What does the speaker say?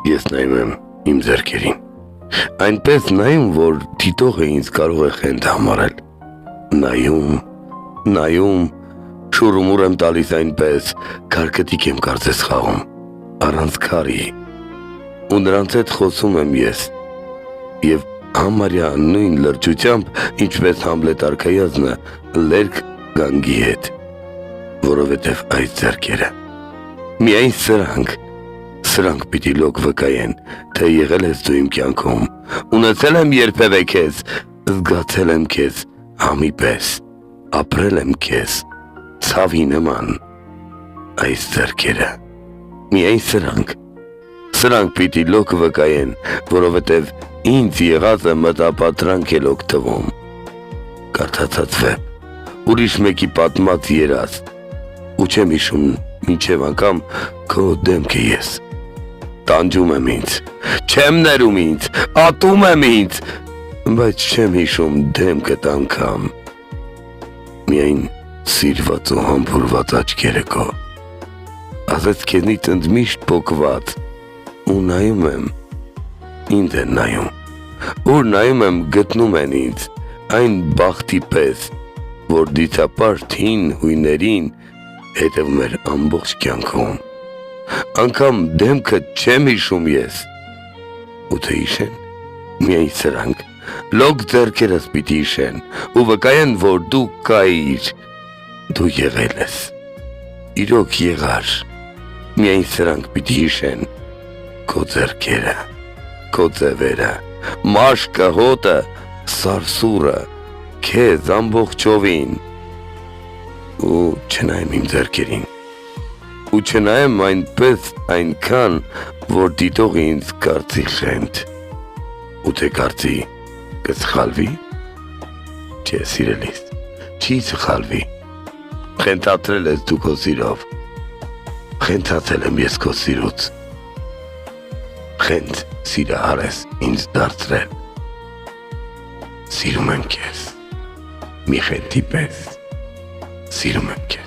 Ես նայում եմ իմ ձեռքերին, այնպես նայում, որ դիտողը ինձ կարող է խենթ համարել, նայում, շուրումուր եմ տալիս այնպես, քարկտիկ եմ կարծես խաղում, առանց քարի, ու նրանց հետ խոսում եմ ես, և համարյա նույն լրջությամբ, ինչպես Համլետ արքայազնը լերկ գանգի հետ, որովհետև այս ձեռքերը միայն սրանք պիտի լոկ վկայեն, թե եղել ես դու իմ կյանքում, ունեցել եմ երբևէ քեզ, զգացել եմ քեզ համի պես, ապրել եմ քեզ ցավի նման, այս ձեռքերը, միայն սրանք պիտի լոկ վկայեն, որովհետև ինձ եղածը մտապատրանք է լոկ թվում, կարդացած վեպ, ուրիշ մեկի պատմած երազ, ու չեմ հիշում մինչև անգամ քո դեմքը ես, տանջում եմ ինձ, չեմ ներում ինձ, ատում եմ ինձ, բայց չեմ հիշում դեմքդ անգամ, միայն սիրված ու համբուրված աչքերը քո, ասես քեզնից ընդմիշտ փոկված, ու նայում եմ, ինձ են նայում, ուր նայում եմ գտնում են ինձ, այն բախտի պես, որ դիցապարտ հին հույներին հետևում էր ամբողջ կյանքում, անգամ դեմքդ չեմ հիշում ես, ու թե հիշեն, միայն սրանք, լոկ ձեռքերս պիտի հիշեն, ու վկայեն, որ դու կայիր, դու եղել ես, իրոք եղար, միայն սրանք պիտի հիշեն, քո ձեռքերը, քո ձևերը, մաշկը, հոտը, սարսուրը, քեզ ամբողջովին, ու չնայեմ իմ ձեռքերին, ու չնայեմ այնպես այնքան, որ դիտողը ինձ կարծի խենթ, ու թե կարծի կսխալվի, չէ սիրելիս, չի սխալվի, խենթացրել ես դու քո սիրով, խենթացել եմ ես քո սիրուց, խենթ սիրահար ես ինձ դարձրել, սիրում եմ քեզ, մի խենթի պես, սիրում եմ քեզ,